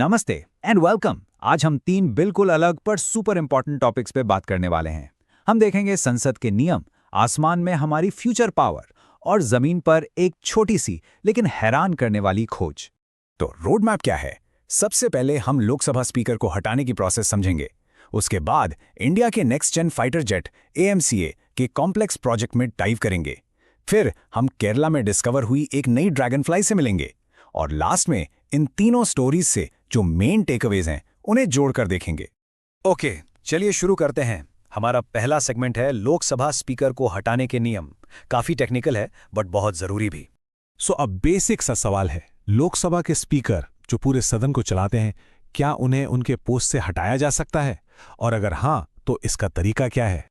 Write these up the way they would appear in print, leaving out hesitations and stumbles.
नमस्ते and welcome. आज हम तीन बिल्कुल अलग पर सुपर इंपॉर्टेंट टॉपिक्स पे बात करने वाले हैं। हम देखेंगे संसद के नियम, आसमान में हमारी फ्यूचर पावर और जमीन पर एक छोटी सी लेकिन हैरान करने वाली खोज। तो रोड मैप क्या है? सबसे पहले हम लोकसभा स्पीकर को हटाने की प्रोसेस समझेंगे। उसके बाद इंडिया के next gen fighter jet AMCA के कॉम्प्लेक्स प्रोजेक्ट में डाइव करेंगे। फिर हम केरला में डिस्कवर हुई एक नई ड्रैगनफ्लाई से मिलेंगे और लास्ट में इन तीनों स्टोरीज से जो मेन टेकअवेज हैं उन्हें जोड़कर देखेंगे। ओके, चलिए शुरू करते हैं। हमारा पहला सेगमेंट है लोकसभा स्पीकर को हटाने के नियम। काफी टेक्निकल है बट बहुत जरूरी भी। अब बेसिक सा सवाल है, लोकसभा के स्पीकर जो पूरे सदन को चलाते हैं, क्या उन्हें उनके पोस्ट से हटाया जा सकता है? और अगर हां, तो इसका तरीका क्या है?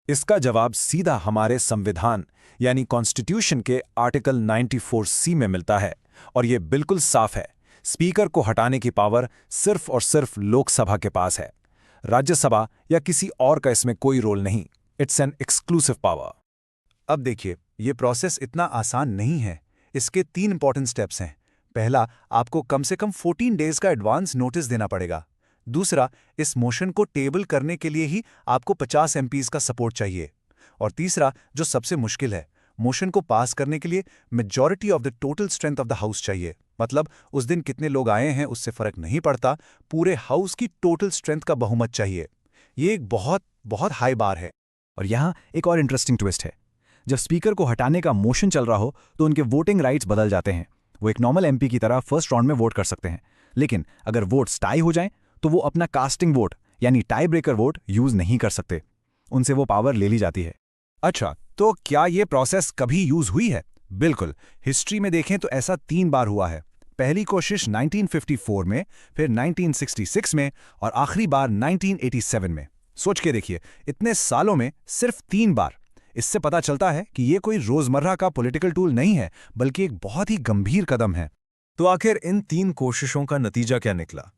इसका जवाब सीधा हमारे संविधान यानी कॉन्स्टिट्यूशन के आर्टिकल 94C में मिलता है और ये बिल्कुल साफ है। स्पीकर को हटाने की पावर सिर्फ और सिर्फ लोकसभा के पास है। राज्यसभा या किसी और का इसमें कोई रोल नहीं। It's an exclusive power. अब देखिए, ये प्रोसेस इतना आसान नहीं है। इसके 3 इंपॉर्टेंट स्टेप्स हैं। पहला, आपको कम से कम 14 डेज का एडवांस नोटिस देना पड़ेगा। दूसरा, इस मोशन को टेबल करने के लिए ही आपको 50 MPs का सपोर्ट चाहिए। और तीसरा, जो सबसे मुश्किल है, मोशन को पास करने के लिए majority of the total strength of the house चाहिए। मतलब उस दिन कितने लोग आए हैं उससे फर्क नहीं पड़ता, पूरे हाउस की टोटल स्ट्रेंथ का बहुमत चाहिए। ये एक बहुत बहुत हाई बार है। और यहाँ एक और इंटरेस्टिंग ट्विस्ट है। जब स्पीकर को हटाने का मोशन चल रहा हो तो उनके वोटिंग राइट्स बदल जाते हैं। वो एक नॉर्मल MP की तरह फर्स्ट राउंड में वोट कर सकते हैं, लेकिन अगर वोट्स टाई हो जाएं तो वो अपना कास्टिंग वोट यानी टाई ब्रेकर वोट यूज नहीं कर सकते। उनसे वो पावर ले ली जाती है। अच्छा, तो क्या ये प्रोसेस कभी यूज हुई है? बिल्कुल। हिस्ट्री में देखें तो ऐसा 3 बार हुआ है। पहली कोशिश 1954 में, फिर 1966 में और आखिरी बार 1987 में। सोच के देखिए, इतने सालों में सिर्फ 3 बार। इससे पता चलता है कि ये कोई रोजमर्रा का पॉलिटिकल टूल नहीं है, बल्कि एक बहुत ही गंभीर कदम है। तो आखिर इन 3 कोशिशों का नतीजा क्या निकला?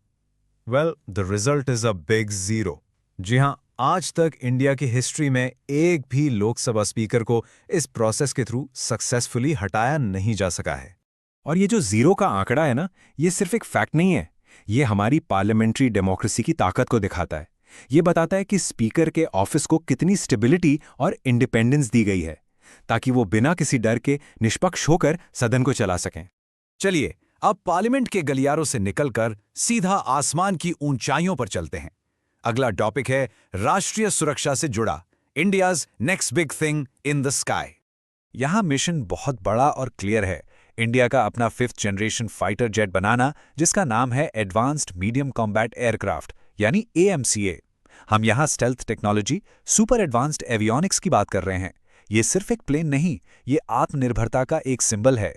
Well, the result is a big 0। जी हां, आज तक इंडिया की हिस्ट्री में एक भी लोकसभा स्पीकर को इस प्रोसेस के थ्रू सक्सेसफुली हटाया नहीं जा सका है। और ये जो 0 का आंकड़ा है ना, ये सिर्फ एक फैक्ट नहीं है। ये हमारी पार्लियामेंट्री डेमोक्रेसी की ताकत को दिखाता है। ये बताता है कि स्पीकर के ऑफिस को कितनी स्टेबिलिटी और इंडिपेंडेंस दी गई है, ताकि वो बिना किसी डर के निष्पक्ष होकर सदन को चला सकें। चलिए, अब पार्लियामेंट के गलियारों से निकलकर सीधा आसमान की ऊंचाइयों पर चलते हैं। अगला टॉपिक है राष्ट्रीय सुरक्षा से जुड़ा India's next big thing in the sky. यहां मिशन बहुत बड़ा और क्लियर है। इंडिया का अपना 5th जनरेशन फाइटर जेट बनाना, जिसका नाम है एडवांस्ड मीडियम कॉम्बैट एयरक्राफ्ट यानी AMCA। हम यहां stealth technology, super advanced avionics की बात कर रहे हैं। ये सिर्फ एक प्लेन नहीं, ये आत्मनिर्भरता का एक सिंबल है।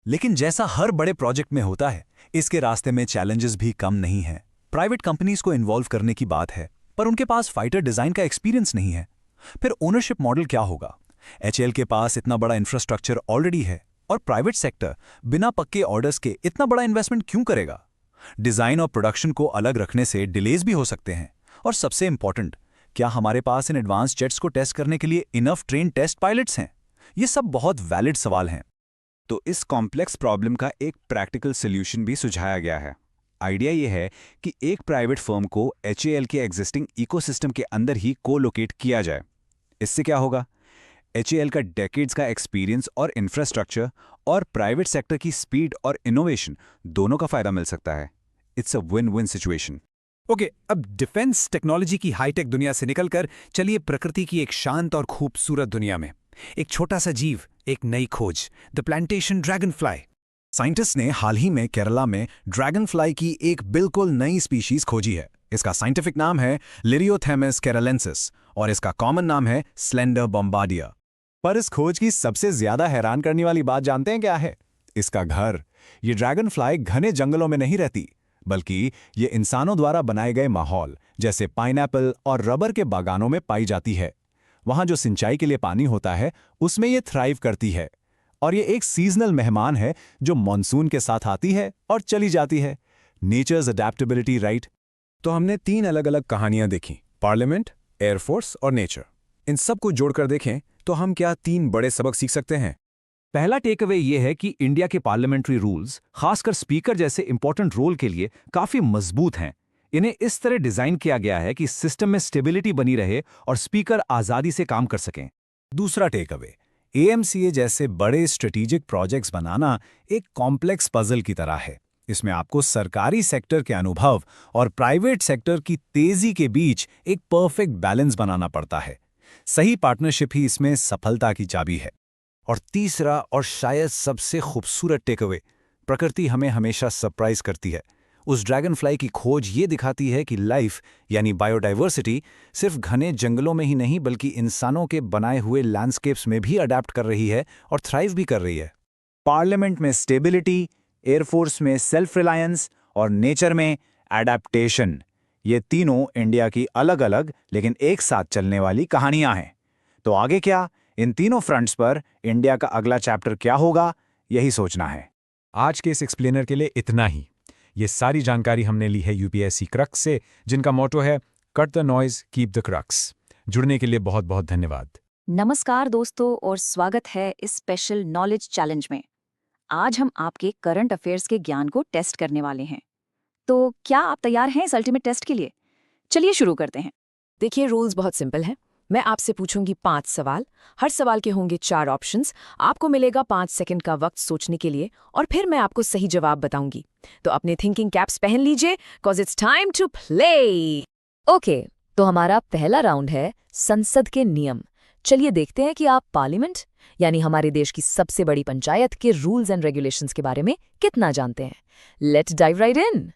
लेकिन जैसा हर बड़े प्रोजेक्ट में होता है, इसके रास्ते में चैलेंजेस भी कम नहीं हैं। प्राइवेट कंपनीज को इन्वॉल्व करने की बात है, पर उनके पास फाइटर डिजाइन का एक्सपीरियंस नहीं है। फिर ओनरशिप मॉडल क्या होगा? HAL के पास इतना बड़ा इंफ्रास्ट्रक्चर ऑलरेडी है, और प्राइवेट सेक्टर बिना पक्के ऑर्डर्स के इतना बड़ा इन्वेस्टमेंट क्यों करेगा? डिजाइन और प्रोडक्शन को अलग रखने से डिलेज भी हो सकते हैं। और सबसे इंपॉर्टेंट, क्या हमारे पास इन एडवांस जेट्स को टेस्ट करने के लिए इनफ ट्रेन टेस्ट पायलट्स हैं? ये सब बहुत वैलिड सवाल हैं। तो इस कॉम्प्लेक्स प्रॉब्लम का एक प्रैक्टिकल सॉल्यूशन भी सुझाया गया है। आइडिया ये है कि एक प्राइवेट फर्म को HAL के एग्जिस्टिंग इकोसिस्टम के अंदर ही को-लोकेट किया जाए। इससे क्या होगा? HAL का डेकेड्स का एक्सपीरियंस और इंफ्रास्ट्रक्चर और प्राइवेट सेक्टर की स्पीड और इनोवेशन दोनों का फायदा मिल सकता है। It's a win win situation. Okay, अब डिफेंस टेक्नोलॉजी की हाईटेक दुनिया से निकलकर चलिए प्रकृति की एक शांत और खूबसूरत दुनिया में। एक छोटा सा जीव, एक नई खोज, द प्लांटेशन ड्रैगनफ्लाई। साइंटिस्ट ने हाल ही में केरला में ड्रैगनफ्लाई की एक बिल्कुल नई स्पीशीज खोजी है। इसका साइंटिफिक नाम है लिरियोथेमिस केरलेंसिस और इसका कॉमन नाम है स्लेंडर बॉम्बार्डिया। पर इस खोज की सबसे ज्यादा हैरान करने वाली बात जानते हैं क्या है? इसका घर। ये ड्रैगनफ्लाई घने जंगलों में नहीं रहती, बल्कि ये इंसानों द्वारा बनाए गए माहौल जैसे पाइनएप्पल और रबर के बागानों में पाई जाती है। वहां जो सिंचाई के लिए पानी होता है, उसमें ये थ्राइव करती है। और ये एक सीजनल मेहमान है जो मॉनसून के साथ आती है और चली जाती है। Nature's adaptability, right? तो हमने 3 अलग अलग कहानियां देखी, पार्लियामेंट, एयरफोर्स और नेचर। इन सब को जोड़कर देखें तो हम क्या 3 बड़े सबक सीख सकते हैं? पहला टेकअवे ये है कि इंडिया के पार्लियामेंट्री रूल्स, खासकर स्पीकर जैसे इंपॉर्टेंट रोल के लिए काफी मजबूत हैं। इन्हें इस तरह डिजाइन किया गया है कि सिस्टम में स्टेबिलिटी बनी रहे और स्पीकर आजादी से काम कर सकें। दूसरा टेकअवे, एएमसीए जैसे बड़े स्ट्रेटेजिक प्रोजेक्ट्स बनाना एक कॉम्प्लेक्स पजल की तरह है। इसमें आपको सरकारी सेक्टर के अनुभव और प्राइवेट सेक्टर की तेजी के बीच एक परफेक्ट बैलेंस बनाना पड़ता है। सही पार्टनरशिप ही इसमें सफलता की चाबी है। और तीसरा और शायद सबसे खूबसूरत टेकअवे, प्रकृति हमें हमेशा सरप्राइज करती है। उस ड्रैगनफ्लाई की खोज ये दिखाती है कि लाइफ यानी बायोडाइवर्सिटी सिर्फ घने जंगलों में ही नहीं बल्कि इंसानों के बनाए हुए लैंडस्केप्स में भी अडैप्ट कर रही है और थ्राइव भी कर रही है। पार्लियामेंट में स्टेबिलिटी, एयरफोर्स में सेल्फ रिलायंस और नेचर में एडेप्टेशन, ये तीनों इंडिया की अलग अलग लेकिन एक साथ चलने वाली कहानियां हैं। तो आगे क्या, इन तीनों फ्रंट्स पर इंडिया का अगला चैप्टर क्या होगा, यही सोचना है। आज के इस एक्सप्लेनर के लिए इतना ही। ये सारी जानकारी हमने ली है यूपीएससी क्रक्स से, जिनका मोटो है cut the noise keep the crux. जुड़ने के लिए बहुत बहुत धन्यवाद। नमस्कार दोस्तों और स्वागत है इस स्पेशल नॉलेज चैलेंज में। आज हम आपके करंट अफेयर्स के ज्ञान को टेस्ट करने वाले हैं। तो क्या आप तैयार हैं इस अल्टीमेट टेस्ट के लिए? चलिए शुरू करते हैं। देखिए, रूल्स बहुत सिंपल हैं। मैं आपसे पूछूंगी 5 सवाल। हर सवाल के होंगे 4 ऑप्शंस। आपको मिलेगा 5 सेकंड का वक्त सोचने के लिए और फिर मैं आपको सही जवाब बताऊंगी। तो अपने थिंकिंग कैप्स पहन लीजिए, cause it's time to play. Okay, तो हमारा पहला राउंड है संसद के नियम। चलिए देखते हैं कि आप पार्लियामेंट यानी हमारे देश की सबसे बड़ी पंचायत के रूल्स एंड रेगुलेशंस के बारे में कितना जानते हैं। लेट्स डाइव राइट इन।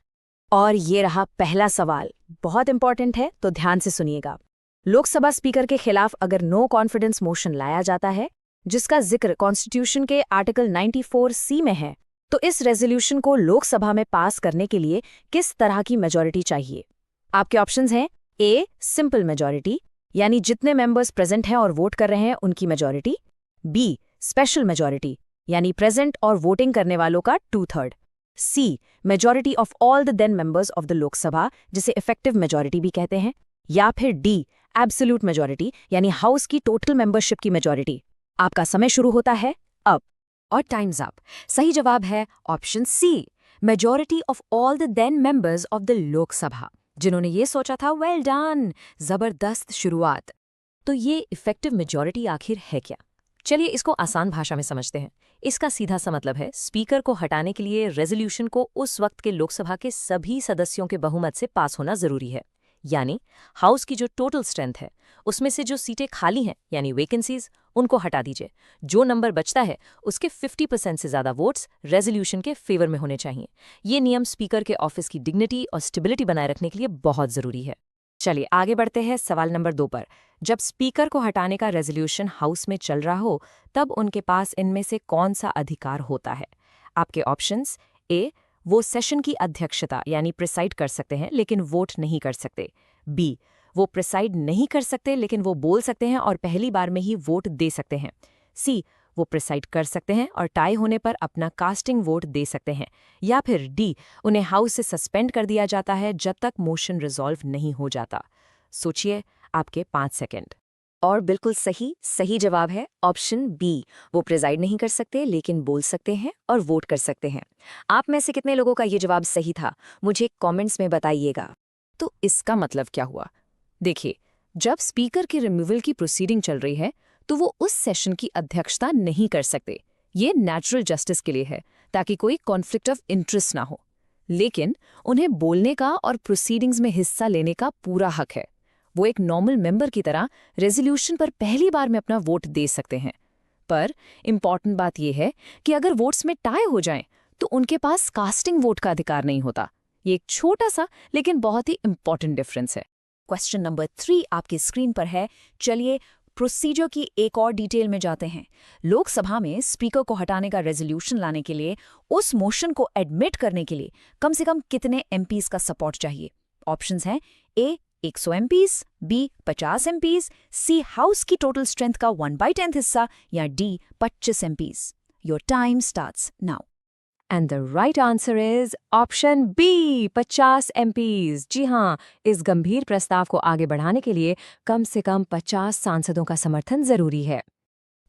और ये रहा पहला सवाल, बहुत इंपॉर्टेंट है, तो ध्यान से सुनिएगा। लोकसभा स्पीकर के खिलाफ अगर नो कॉन्फिडेंस मोशन लाया जाता है, जिसका जिक्र कॉन्स्टिट्यूशन के आर्टिकल 94C में है, तो इस रेजोल्यूशन को लोकसभा में पास करने के लिए किस तरह की मेजॉरिटी चाहिए? आपके ऑप्शंस हैं ए सिंपल मेजॉरिटी यानी जितने मेंबर्स प्रेजेंट हैं और वोट कर रहे हैं उनकी मेजॉरिटी, बी स्पेशल मेजॉरिटी यानी प्रेजेंट और वोटिंग करने वालों का 2/3, C majority of all the then members of the Lok Sabha जिसे इफेक्टिव मेजॉरिटी भी कहते हैं, या फिर डी एब्सोल्यूट मेजॉरिटी यानी हाउस की टोटल मेंबरशिप की मेजॉरिटी। आपका समय शुरू होता है अब। और टाइम्स अप। सही जवाब है option C, majority of all the then members of the Lok Sabha. जिन्होंने ये सोचा था, वेल डन, जबरदस्त शुरुआत। तो ये इफेक्टिव मेजॉरिटी आखिर है क्या? चलिए इसको आसान भाषा में समझते हैं। इसका सीधा सा मतलब है स्पीकर को हटाने के लिए रेजोल्यूशन को उस वक्त के लोकसभा के सभी सदस्यों के बहुमत से पास होना जरूरी है। यानी हाउस की जो टोटल स्ट्रेंथ है उसमें से जो सीटें खाली हैं यानी वैकेंसीज, उनको हटा दीजिए। जो नंबर बचता है उसके 50% से ज्यादा वोट्स रेजोल्यूशन के फेवर में होने चाहिए। ये नियम स्पीकर के ऑफिस की डिग्निटी और स्टेबिलिटी बनाए रखने के लिए बहुत जरूरी है। चलिए आगे बढ़ते हैं सवाल नंबर 2 पर। जब स्पीकर को हटाने का रेजोल्यूशन हाउस में चल रहा हो, तब उनके पास इनमें से कौन सा अधिकार होता है? आपके ऑप्शंस, ए वो सेशन की अध्यक्षता यानी प्रिसाइड कर सकते हैं लेकिन वोट नहीं कर सकते, बी वो प्रिसाइड नहीं कर सकते लेकिन वो बोल सकते हैं और पहली बार में ही वोट दे सकते हैं, सी वो प्रिसाइड कर सकते हैं और टाई होने पर अपना कास्टिंग वोट दे सकते हैं, या फिर डी उन्हें हाउस से सस्पेंड कर दिया जाता है जब तक मोशन रिजॉल्व नहीं हो जाता। सोचिए, आपके 5 सेकंड। और बिल्कुल सही जवाब है ऑप्शन बी, वो प्रिसाइड नहीं कर सकते लेकिन बोल सकते हैं और वोट कर सकते हैं। आप में से कितने लोगों का ये जवाब सही था, मुझे कमेंट्स में बताइएगा। तो इसका मतलब क्या हुआ? देखिए, जब स्पीकर की रिमूवल की प्रोसीडिंग चल रही है तो वो उस सेशन की अध्यक्षता नहीं कर सकते। ये नेचुरल जस्टिस के लिए है ताकि कोई कॉन्फ्लिक्ट ऑफ इंटरेस्ट ना हो, लेकिन उन्हें बोलने का और प्रोसीडिंग्स में हिस्सा लेने का पूरा हक है। वो एक नॉर्मल मेंबर की तरह रेजोल्यूशन पर पहली बार में अपना वोट दे सकते हैं। पर इंपॉर्टेंट बात यह है कि अगर वोट्स में टाई हो जाएं, तो उनके पास कास्टिंग वोट का अधिकार नहीं होता। ये एक छोटा सा लेकिन बहुत ही इंपॉर्टेंट डिफरेंस है। क्वेश्चन नंबर 3 आपकी स्क्रीन पर है। चलिए प्रोसीजर की एक और डिटेल में जाते हैं। लोकसभा में स्पीकर को हटाने का रेजोल्यूशन लाने के लिए, उस मोशन को एडमिट करने के लिए कम से कम कितने एमपीज का सपोर्ट चाहिए? ऑप्शंस हैं A 100 MPs, B 50 MPs, C house की टोटल स्ट्रेंथ का 1/10 हिस्सा, या D 25 MPs. Your time starts now. And the right answer is option B, 50 MPs. जी हाँ, इस गंभीर प्रस्ताव को आगे बढ़ाने के लिए कम से कम 50 सांसदों का समर्थन जरूरी है।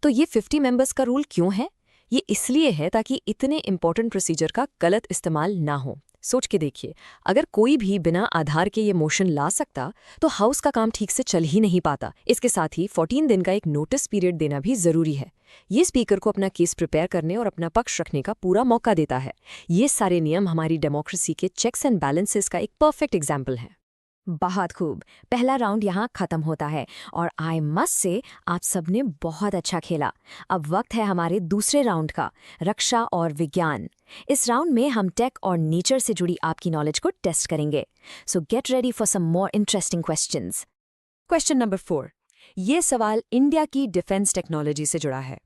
तो ये 50 मेंबर्स का रूल क्यों है? ये इसलिए है ताकि इतने इंपॉर्टेंट प्रोसीजर का गलत इस्तेमाल ना हो। सोच के देखिए, अगर कोई भी बिना आधार के ये मोशन ला सकता तो हाउस का काम ठीक से चल ही नहीं पाता। इसके साथ ही 14 दिन का एक नोटिस पीरियड देना भी जरूरी है। ये स्पीकर को अपना केस प्रिपेयर करने और अपना पक्ष रखने का पूरा मौका देता है। ये सारे नियम हमारी डेमोक्रेसी के चेक्स एंड बैलेंसेस का एक परफेक्ट एग्जाम्पल है। बहुत खूब, पहला राउंड यहाँ खत्म होता है और आई मस्ट से आप सबने बहुत अच्छा खेला। अब वक्त है हमारे दूसरे राउंड का, रक्षा और विज्ञान। इस राउंड में हम टेक और नेचर से जुड़ी आपकी नॉलेज को टेस्ट करेंगे। So get ready for some more interesting questions. Question number 4। ये सवाल इंडिया की डिफेंस टेक्नोलॉजी से जुड़ा है।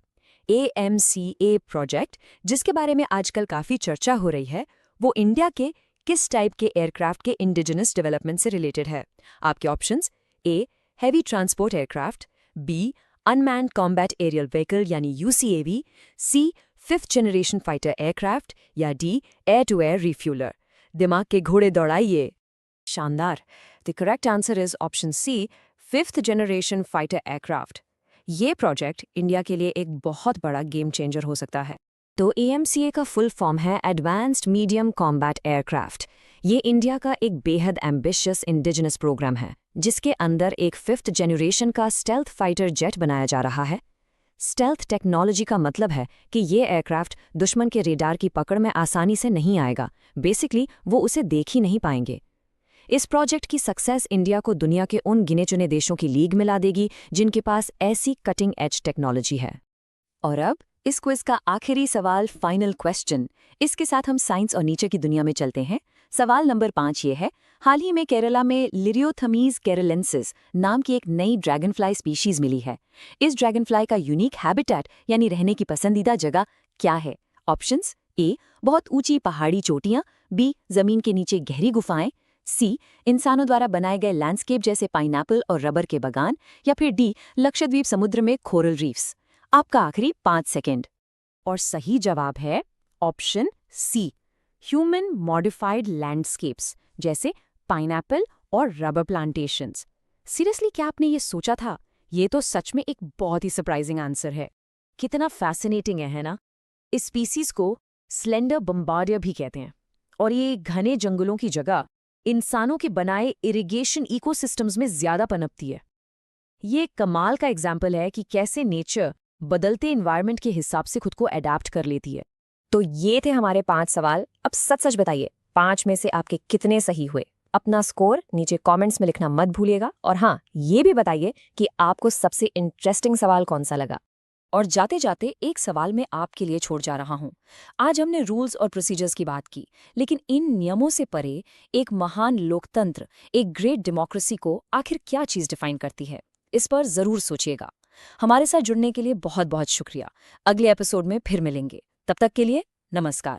AMCA प्रोजेक्ट, जिसके बारे में आजकल काफ़ी चर्चा हो रही है, वो इंडिया के किस टाइप के एयरक्राफ्ट के इंडिजिनस डेवलपमेंट से रिलेटेड है? आपके options: A heavy transport aircraft, B unmanned combat aerial vehicle यानी UCAV, C 5th generation fighter aircraft या D air to air refueler. दिमाग के घोड़े दौड़ाइए। शानदार। The correct answer is option C, 5th generation fighter aircraft. ये project India के लिए एक बहुत बड़ा गेम चेंजर हो सकता है। तो AMCA का फुल फॉर्म है एडवांस्ड मीडियम कॉम्बैट एयरक्राफ्ट। ये इंडिया का एक बेहद एम्बिशियस इंडिजिनस प्रोग्राम है, जिसके अंदर एक 5th जनरेशन का स्टेल्थ फाइटर जेट बनाया जा रहा है। स्टेल्थ टेक्नोलॉजी का मतलब है कि ये एयरक्राफ्ट दुश्मन के रेडार की पकड़ में आसानी से नहीं आएगा। बेसिकली वो उसे देख ही नहीं पाएंगे। इस प्रोजेक्ट की सक्सेस इंडिया को दुनिया के उन गिने चुने देशों की लीग में ला देगी जिनके पास ऐसी कटिंग एज टेक्नोलॉजी है। और अब इस क्विज का आखिरी सवाल, फाइनल क्वेश्चन। इसके साथ हम साइंस और नेचर की दुनिया में चलते हैं। सवाल नंबर 5 ये है, हाल ही में केरला में लिरियोथमीज केरलेंसिस नाम की एक नई ड्रैगनफ्लाई स्पीशीज मिली है। इस ड्रैगनफ्लाई का यूनिक हैबिटेट यानी रहने की पसंदीदा जगह क्या है? ऑप्शंस: ए बहुत ऊंची पहाड़ी चोटियां, बी जमीन के नीचे गहरी गुफाएं, सी इंसानों द्वारा बनाए गए लैंडस्केप जैसे पाइनएप्पल और रबर के बागान, या फिर डी लक्षद्वीप समुद्र में कोरल रीफ्स। आपका आखिरी 5 सेकेंड। और सही जवाब है option C, human modified landscapes जैसे पाइनएप्पल और रबर प्लांटेशंस। सीरियसली, क्या आपने ये सोचा था? ये तो सच में एक बहुत ही सरप्राइजिंग आंसर है। कितना फैसिनेटिंग है ना? इस स्पीसीज को स्लेंडर बम्बार्डियर भी कहते हैं और ये घने जंगलों की जगह इंसानों के बनाए इरिगेशन इकोसिस्टम्स में ज्यादा पनपती है। ये कमाल का एग्जाम्पल है कि कैसे नेचर बदलते एनवायरनमेंट के हिसाब से खुद को अडैप्ट कर लेती है। तो ये थे हमारे 5 सवाल। अब सच सच बताइए, 5 में से आपके कितने सही हुए? अपना स्कोर नीचे कमेंट्स में लिखना मत भूलिएगा। और हाँ, ये भी बताइए कि आपको सबसे इंटरेस्टिंग सवाल कौन सा लगा। और जाते जाते एक सवाल मैं आपके लिए छोड़ जा रहा हूँ। आज हमने रूल्स और प्रोसीजर्स की बात की, लेकिन इन नियमों से परे एक महान लोकतंत्र, एक ग्रेट डेमोक्रेसी को आखिर क्या चीज़ डिफाइन करती है? इस पर जरूर सोचिएगा। हमारे साथ जुड़ने के लिए बहुत बहुत शुक्रिया। अगले एपिसोड में फिर मिलेंगे। तब तक के लिए नमस्कार।